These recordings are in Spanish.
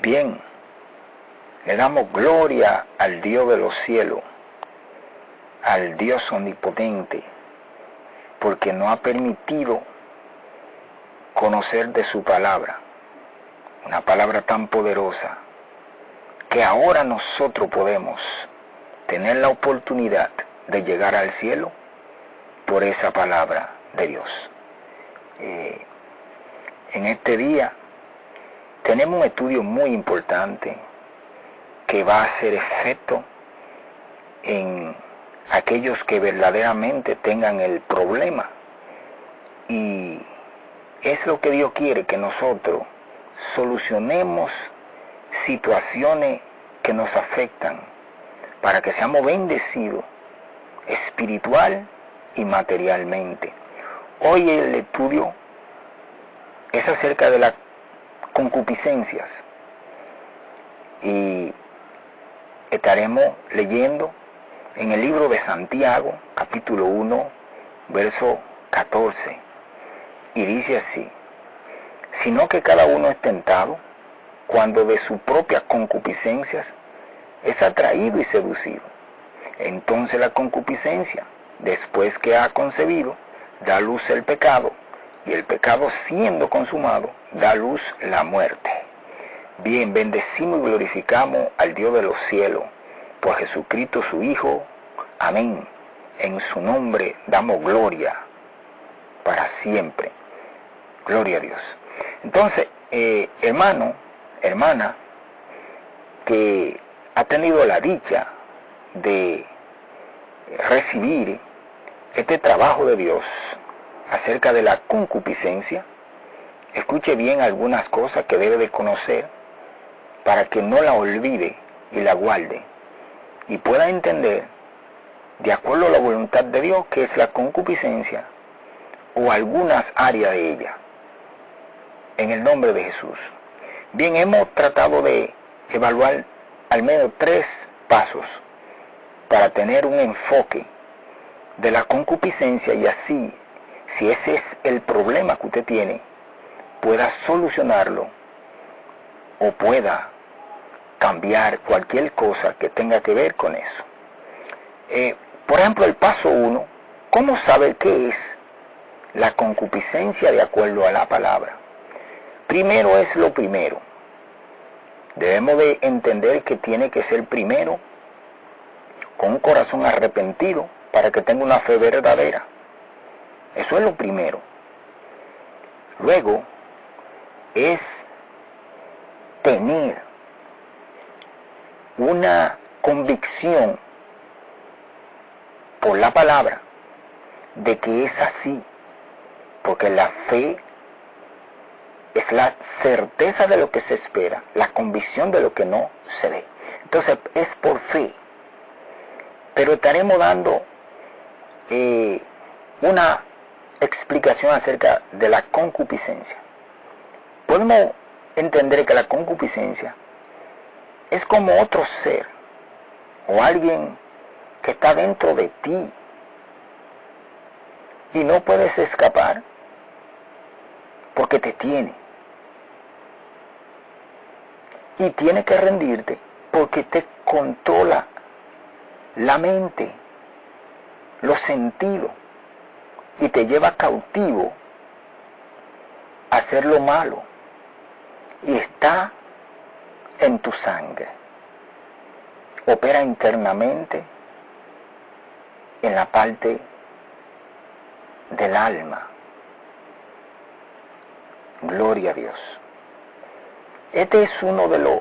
Bien, le damos gloria al Dios de los cielos, al Dios omnipotente, porque nos ha permitido conocer de su palabra, una palabra tan poderosa, que ahora nosotros podemos tener la oportunidad de llegar al cielo por esa palabra de Dios. En este día tenemos un estudio muy importante que va a hacer efecto en aquellos que verdaderamente tengan el problema, y es lo que Dios quiere, que nosotros solucionemos situaciones que nos afectan para que seamos bendecidos espiritual y materialmente. Hoy el estudio es acerca de las concupiscencias y estaremos leyendo en el libro de Santiago, capítulo 1, verso 14, y dice así: sino que cada uno es tentado cuando de sus propias concupiscencias es atraído y seducido. Entonces la concupiscencia, después que ha concebido, da luz el pecado, y el pecado, siendo consumado, da luz la muerte. Bien, bendecimos y glorificamos al Dios de los cielos por Jesucristo su Hijo. Amén. En su nombre damos gloria para siempre. Gloria a Dios. Entonces, hermano, hermana, que ha tenido la dicha de recibir este trabajo de Dios acerca de la concupiscencia, escuche bien algunas cosas que debe de conocer para que no la olvide y la guarde y pueda entender, de acuerdo a la voluntad de Dios, qué es la concupiscencia o algunas áreas de ella, en el nombre de Jesús. Bien, hemos tratado de evaluar al menos 3 pasos para tener un enfoque de la concupiscencia, y así, si ese es el problema que usted tiene, pueda solucionarlo o pueda cambiar cualquier cosa que tenga que ver con eso. Por ejemplo, el paso 1, ¿cómo saber qué es la concupiscencia de acuerdo a la palabra? Primero es lo primero. Debemos de entender que tiene que ser primero con un corazón arrepentido para que tenga una fe verdadera. Eso es lo primero. Luego es tener una convicción por la palabra de que es así, porque la fe es la certeza de lo que se espera, la convicción de lo que no se ve. Entonces es por fe. Pero estaremos dando una explicación acerca de la concupiscencia. Podemos entender que la concupiscencia es como otro ser o alguien que está dentro de ti y no puedes escapar porque te tiene. Y tiene que rendirte porque te controla la mente, los sentidos, y te lleva cautivo a hacer lo malo, y está en tu sangre. Opera internamente en la parte del alma. Gloria a Dios. Este es uno de los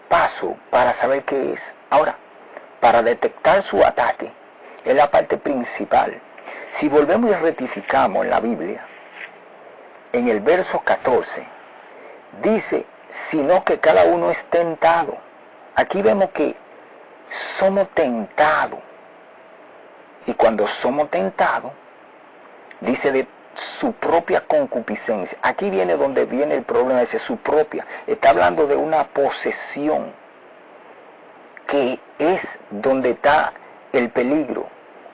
pasos para saber qué es. Ahora, para detectar su ataque, es la parte principal. Si volvemos y rectificamos en la Biblia, en el verso 14, dice, sino que cada uno es tentado. Aquí vemos que somos tentados. Y cuando somos tentados, dice de su propia concupiscencia. Aquí viene donde viene el problema, dice su propia. Está hablando de una posesión, que es donde está el peligro,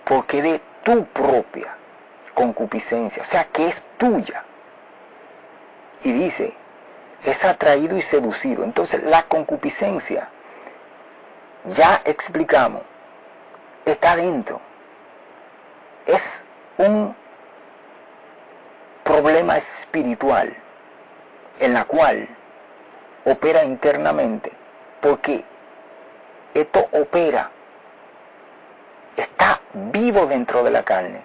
porque de tu propia concupiscencia, o sea que es tuya. Y dice, es atraído y seducido. Entonces la concupiscencia, ya explicamos, está dentro. Es un problema espiritual en la cual opera internamente, porque esto opera, está vivo dentro de la carne,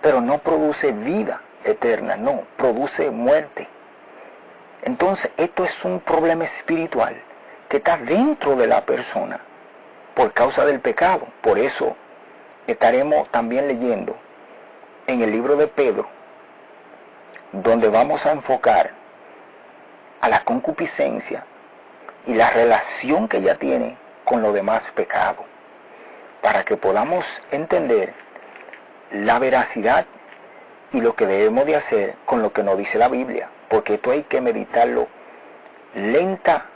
pero no produce vida eterna, no, produce muerte. Entonces esto es un problema espiritual que está dentro de la persona por causa del pecado. Por eso estaremos también leyendo en el libro de Pedro, donde vamos a enfocar a la concupiscencia y la relación que ella tiene con los demás pecados, para que podamos entender la veracidad y lo que debemos de hacer con lo que nos dice la Biblia, porque esto hay que meditarlo lenta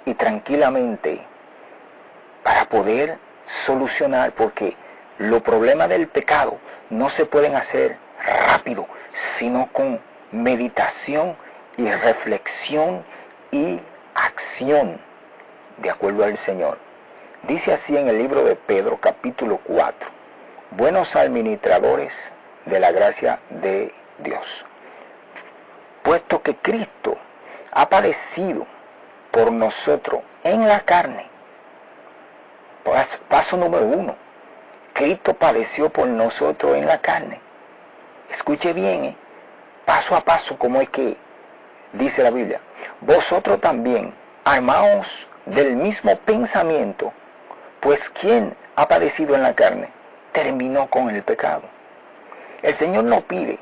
y tranquilamente para poder solucionar, porque los problemas del pecado no se pueden hacer rápido, sino con meditación y reflexión y acción de acuerdo al Señor. Dice así en el libro de Pedro, capítulo 4, buenos administradores de la gracia de Dios, puesto que Cristo ha padecido por nosotros en la carne. Paso número 1, Cristo padeció por nosotros en la carne. Escuche bien, paso a paso como es que dice la Biblia. Vosotros también, armaos del mismo pensamiento, pues quien ha padecido en la carne, terminó con el pecado. El Señor nos pide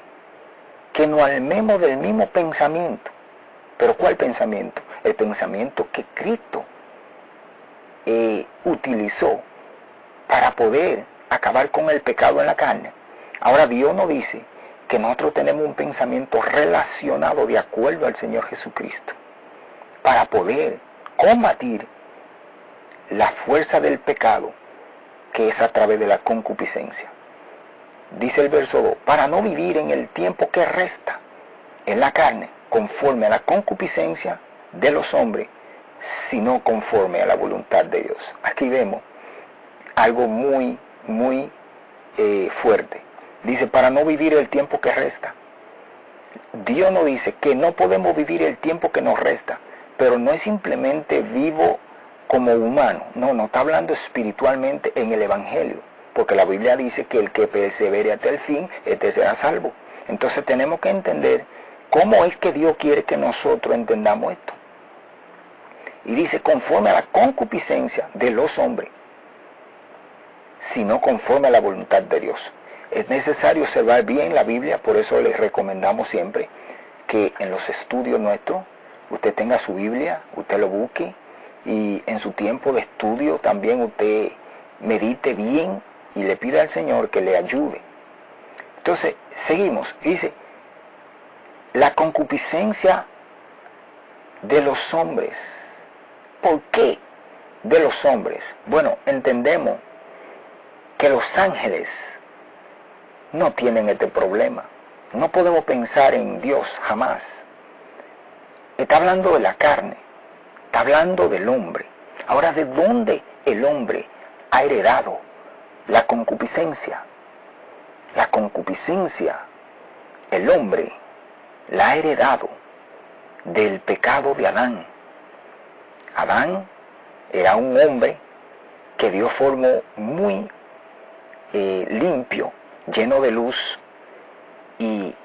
que nos armemos del mismo pensamiento. ¿Pero cuál pensamiento? El pensamiento que Cristo utilizó para poder acabar con el pecado en la carne. Ahora Dios nos dice que nosotros tenemos un pensamiento relacionado de acuerdo al Señor Jesucristo, para poder combatir la fuerza del pecado, que es a través de la concupiscencia. Dice el verso 2, para no vivir en el tiempo que resta en la carne, conforme a la concupiscencia de los hombres, sino conforme a la voluntad de Dios. Aquí vemos algo muy fuerte. Dice, para no vivir el tiempo que resta. Dios nos dice que no podemos vivir el tiempo que nos resta, pero no es simplemente vivo como humano, no está hablando espiritualmente en el Evangelio, porque la Biblia dice que el que persevere hasta el fin, este será salvo. Entonces tenemos que entender cómo es que Dios quiere que nosotros entendamos esto. Y dice, conforme a la concupiscencia de los hombres, sino conforme a la voluntad de Dios. Es necesario observar bien la Biblia, por eso les recomendamos siempre que en los estudios nuestros, usted tenga su Biblia, usted lo busque, y en su tiempo de estudio también usted medite bien y le pida al Señor que le ayude. Entonces, seguimos. Dice, la concupiscencia de los hombres. ¿Por qué de los hombres? Bueno, entendemos que los ángeles no tienen este problema. No podemos pensar en Dios jamás. Está hablando de la carne, está hablando del hombre. Ahora, ¿de dónde el hombre ha heredado la concupiscencia? La concupiscencia, el hombre la ha heredado del pecado de Adán. Adán era un hombre que Dios formó muy limpio, lleno de luz, y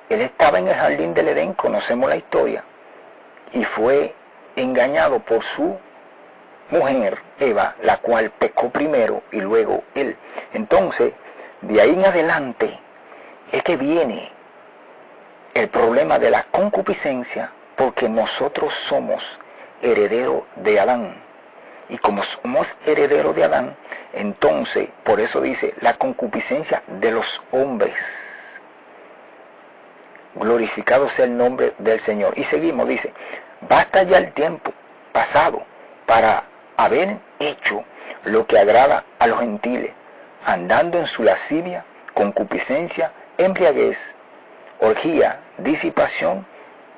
él estaba en el jardín del Edén, conocemos la historia, y fue engañado por su mujer, Eva, la cual pecó primero y luego él. Entonces, de ahí en adelante es que viene el problema de la concupiscencia, porque nosotros somos herederos de Adán. Y como somos herederos de Adán, entonces, por eso dice, la concupiscencia de los hombres. Glorificado sea el nombre del Señor. Y seguimos, dice, basta ya el tiempo pasado para haber hecho lo que agrada a los gentiles, andando en su lascivia, concupiscencia, embriaguez, orgía, disipación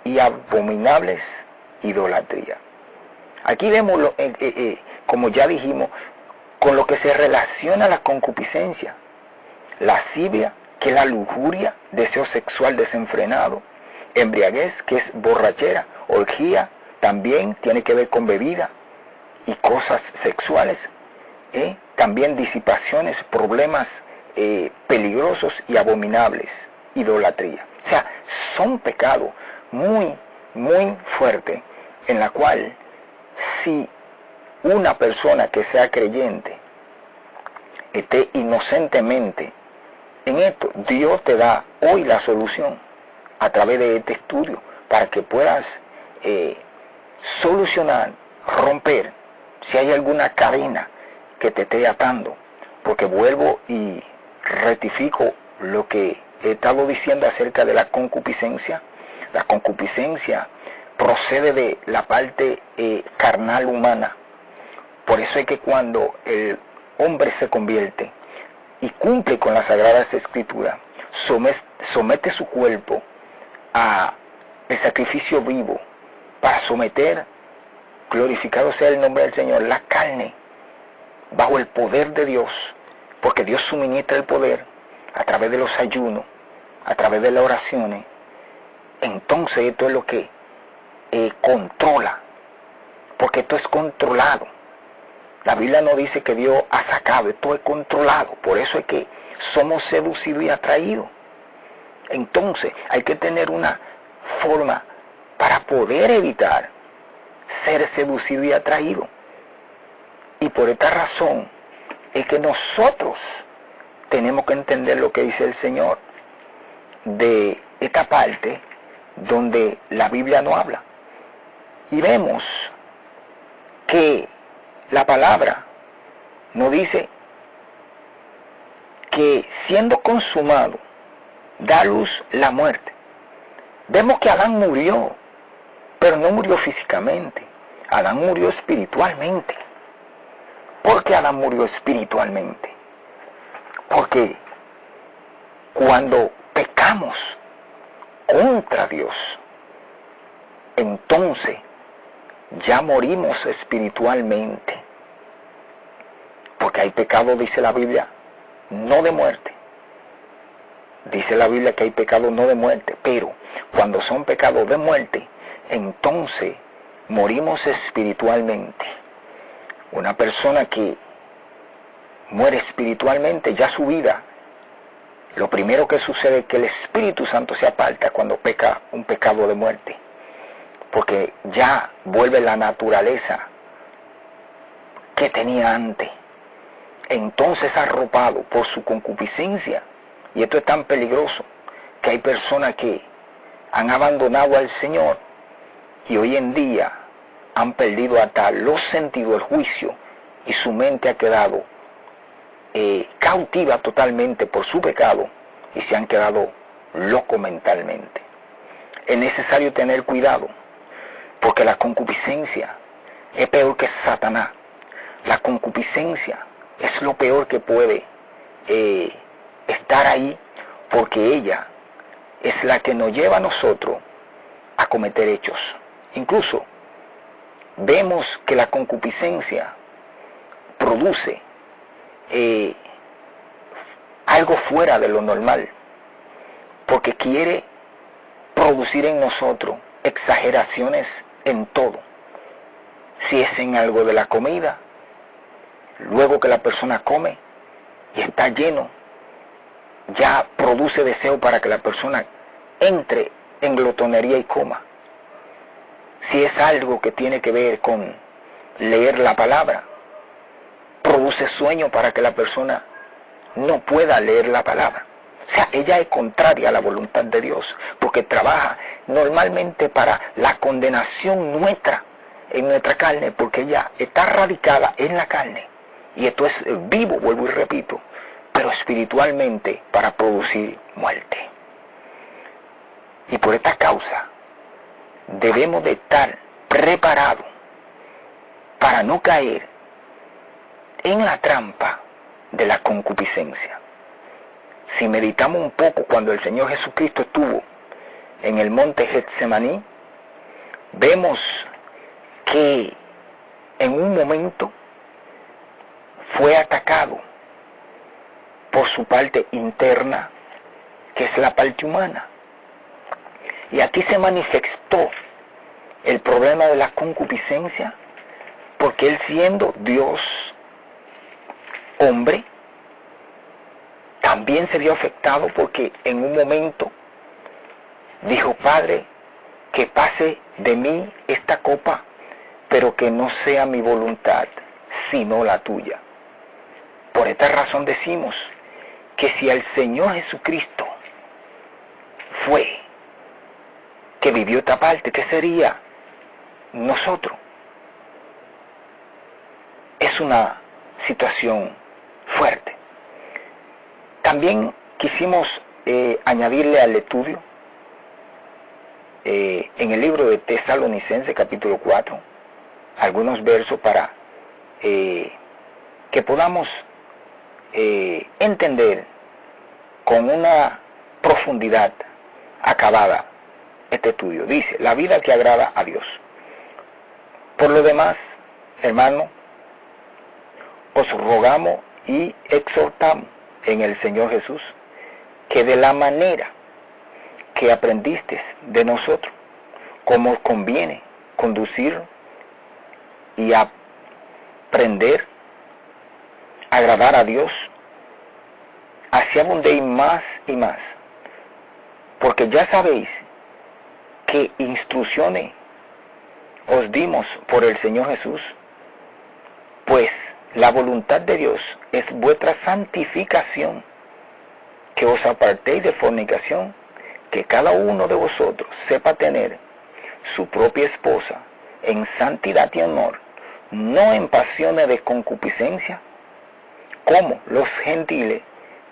y abominables idolatría. Aquí vemos, como ya dijimos, con lo que se relaciona a la concupiscencia, lascivia, que es la lujuria, deseo sexual desenfrenado, embriaguez, que es borrachera, orgía, también tiene que ver con bebida y cosas sexuales, también disipaciones, problemas peligrosos y abominables, idolatría. O sea, son pecados muy, muy fuertes, en la cual si una persona que sea creyente esté inocentemente en esto, Dios te da hoy la solución a través de este estudio para que puedas solucionar, romper, si hay alguna cadena que te esté atando, porque vuelvo y rectifico lo que he estado diciendo acerca de la concupiscencia. La concupiscencia procede de la parte carnal humana. Por eso es que cuando el hombre se convierte y cumple con las Sagradas Escrituras, somete su cuerpo a el sacrificio vivo para someter, glorificado sea el nombre del Señor, la carne bajo el poder de Dios, porque Dios suministra el poder a través de los ayunos, a través de las oraciones. Entonces esto es lo que controla, porque esto es controlado. La Biblia no dice que Dios ha sacado, esto es controlado. Por eso es que somos seducidos y atraídos. Entonces hay que tener una forma para poder evitar ser seducido y atraído. Y por esta razón es que nosotros tenemos que entender lo que dice el Señor de esta parte donde la Biblia no habla. Y vemos que la palabra nos dice que siendo consumado, da luz la muerte. Vemos que Adán murió, pero no murió físicamente. Adán murió espiritualmente. ¿Por qué Adán murió espiritualmente? Porque cuando pecamos contra Dios, entonces ya morimos espiritualmente. Porque hay pecado, dice la Biblia, no de muerte. Dice la Biblia que hay pecado no de muerte, pero cuando son pecados de muerte, entonces morimos espiritualmente. Una persona que muere espiritualmente, ya su vida, lo primero que sucede es que el Espíritu Santo se aparta cuando peca un pecado de muerte, porque ya vuelve la naturaleza que tenía antes. Entonces arropado por su concupiscencia, y esto es tan peligroso que hay personas que han abandonado al Señor y hoy en día han perdido hasta los sentidos del juicio y su mente ha quedado cautiva totalmente por su pecado y se han quedado locos mentalmente. Es necesario tener cuidado porque la concupiscencia es peor que Satanás. La concupiscencia es lo peor que puede estar ahí, porque ella es la que nos lleva a nosotros a cometer hechos. Incluso vemos que la concupiscencia produce algo fuera de lo normal, porque quiere producir en nosotros exageraciones en todo. Si es en algo de la comida, luego que la persona come y está lleno, ya produce deseo para que la persona entre en glotonería y coma. Si es algo que tiene que ver con leer la palabra, produce sueño para que la persona no pueda leer la palabra. O sea, ella es contraria a la voluntad de Dios, porque trabaja normalmente para la condenación nuestra, en nuestra carne, porque ella está radicada en la carne. Y esto es vivo, vuelvo y repito, pero espiritualmente para producir muerte. Y por esta causa debemos de estar preparados para no caer en la trampa de la concupiscencia. Si meditamos un poco cuando el Señor Jesucristo estuvo en el monte Getsemaní, vemos que en un momento fue atacado por su parte interna, que es la parte humana. Y aquí se manifestó el problema de la concupiscencia, porque él, siendo Dios hombre, también se vio afectado, porque en un momento dijo: Padre, que pase de mí esta copa, pero que no sea mi voluntad, sino la tuya. Por esta razón decimos que si el Señor Jesucristo fue que vivió esta parte, ¿qué sería nosotros? Es una situación fuerte. También quisimos añadirle al estudio en el libro de Tesalonicenses capítulo 4 algunos versos para que podamos entender con una profundidad acabada este estudio. Dice: la vida que agrada a Dios. Por lo demás, hermano, os rogamos y exhortamos en el Señor Jesús que de la manera que aprendiste de nosotros, como conviene conducir y aprender a agradar a Dios, así abundéis más y más, porque ya sabéis que instrucciones os dimos por el Señor Jesús, pues la voluntad de Dios es vuestra santificación, que os apartéis de fornicación, que cada uno de vosotros sepa tener su propia esposa en santidad y honor, no en pasiones de concupiscencia, como los gentiles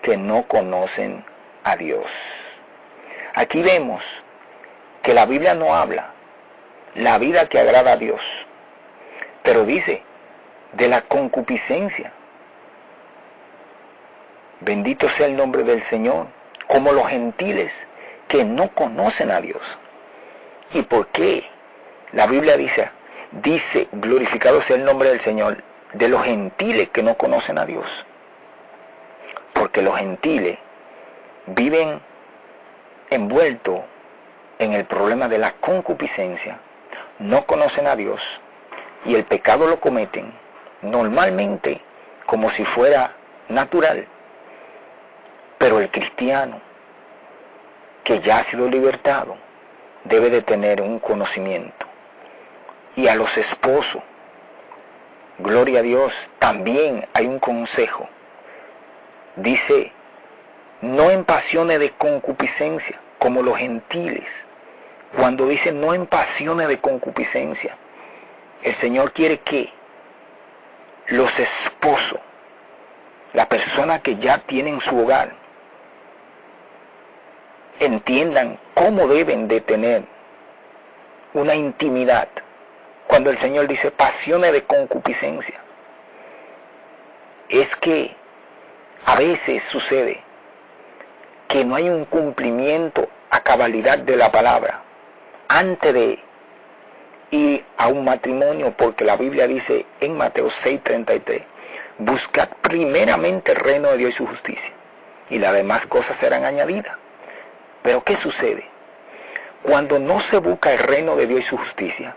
que no conocen a Dios. Aquí vemos que la Biblia no habla la vida que agrada a Dios, pero dice de la concupiscencia. Bendito sea el nombre del Señor, como los gentiles que no conocen a Dios. ¿Y por qué? La Biblia dice, glorificado sea el nombre del Señor, de los gentiles que no conocen a Dios. Porque los gentiles viven envueltos en el problema de la concupiscencia, no conocen a Dios y el pecado lo cometen normalmente como si fuera natural. Pero el cristiano que ya ha sido libertado debe de tener un conocimiento. Y a los esposos, gloria a Dios, también hay un consejo. Dice, no en pasiones de concupiscencia, como los gentiles. Cuando dice no en pasiones de concupiscencia, el Señor quiere que los esposos, la persona que ya tienen su hogar, entiendan cómo deben de tener una intimidad. Cuando el Señor dice pasiones de concupiscencia, es que a veces sucede que no hay un cumplimiento a cabalidad de la palabra antes de ir a un matrimonio, porque la Biblia dice en Mateo 6:33, buscad primeramente el reino de Dios y su justicia, y las demás cosas serán añadidas. Pero ¿qué sucede? Cuando no se busca el reino de Dios y su justicia,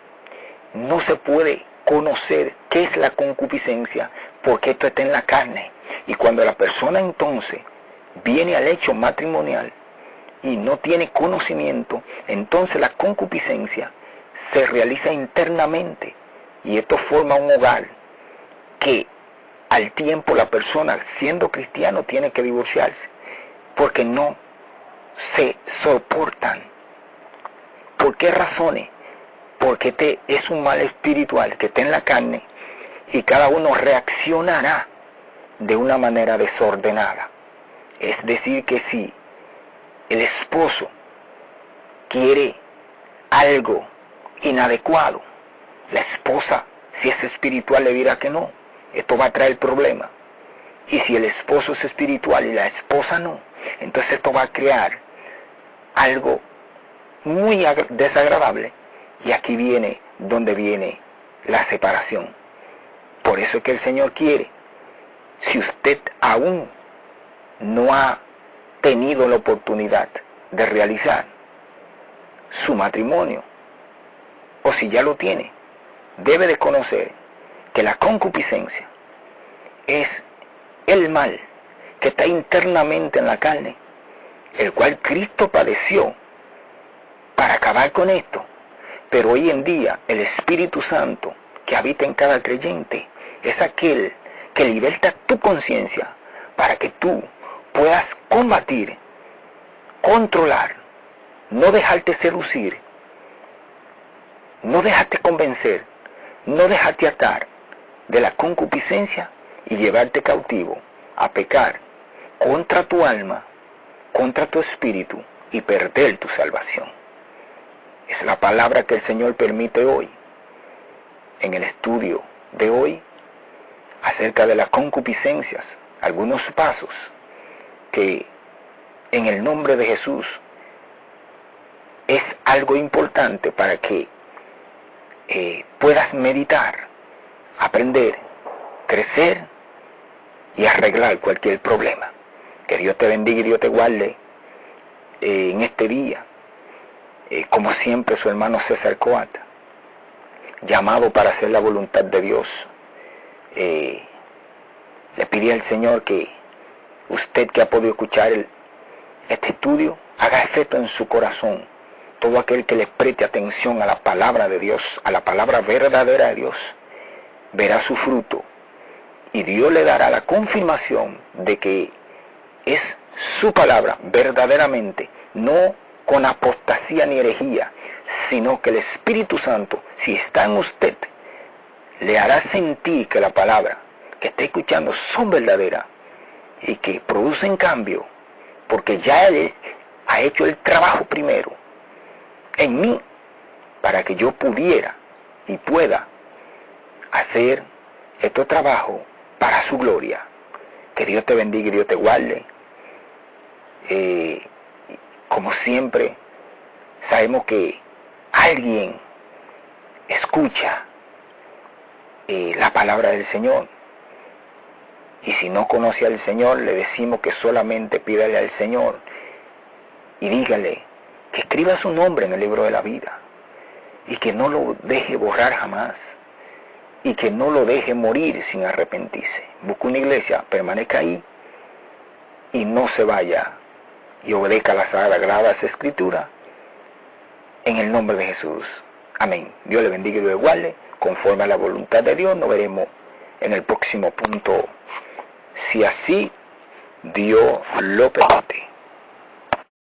no se puede conocer qué es la concupiscencia, porque esto está en la carne. Y cuando la persona entonces viene al hecho matrimonial y no tiene conocimiento, entonces la concupiscencia se realiza internamente, y esto forma un hogar que al tiempo la persona, siendo cristiano, tiene que divorciarse, porque no se soportan. ¿Por qué razones? Porque este es un mal espiritual que está en la carne, y cada uno reaccionará de una manera desordenada. Es decir, que si el esposo quiere algo inadecuado, la esposa, si es espiritual, le dirá que no. Esto va a traer problemas. Y si el esposo es espiritual y la esposa no, entonces esto va a crear algo muy desagradable, Y aquí viene donde viene la separación. Por eso es que el Señor quiere, si usted aún no ha tenido la oportunidad de realizar su matrimonio, o si ya lo tiene, debe de conocer que la concupiscencia es el mal que está internamente en la carne, el cual Cristo padeció para acabar con esto. Pero hoy en día el Espíritu Santo que habita en cada creyente es aquel que liberta tu conciencia para que tú puedas combatir, controlar, no dejarte seducir, no dejarte convencer, no dejarte atar de la concupiscencia y llevarte cautivo a pecar contra tu alma, contra tu espíritu y perder tu salvación. Es la palabra que el Señor permite hoy, en el estudio de hoy, acerca de las concupiscencias, algunos pasos que en el nombre de Jesús es algo importante para que puedas meditar, aprender, crecer y arreglar cualquier problema. Que Dios te bendiga y Dios te guarde en este día. Como siempre, su hermano César Coata, llamado para hacer la voluntad de Dios. Le pide al Señor que usted que ha podido escuchar este estudio, haga efecto en su corazón. Todo aquel que le preste atención a la palabra de Dios, a la palabra verdadera de Dios, verá su fruto. Y Dios le dará la confirmación de que es su palabra verdaderamente, no con apostasía ni herejía, sino que el Espíritu Santo, si está en usted, le hará sentir que la palabra que está escuchando son verdaderas y que producen cambio, porque ya Él ha hecho el trabajo primero en mí para que yo pudiera y pueda hacer este trabajo para su gloria. Que Dios te bendiga y Dios te guarde. Como siempre, sabemos que alguien escucha la palabra del Señor. Y si no conoce al Señor, le decimos que solamente pídale al Señor y dígale que escriba su nombre en el libro de la vida y que no lo deje borrar jamás y que no lo deje morir sin arrepentirse. Busque una iglesia, permanezca ahí y no se vaya y obedezca las sagradas escrituras en el nombre de Jesús. Amén. Dios le bendiga y lo guarde conforme a la voluntad de Dios. Nos veremos en el próximo punto, si así Dios lo permite.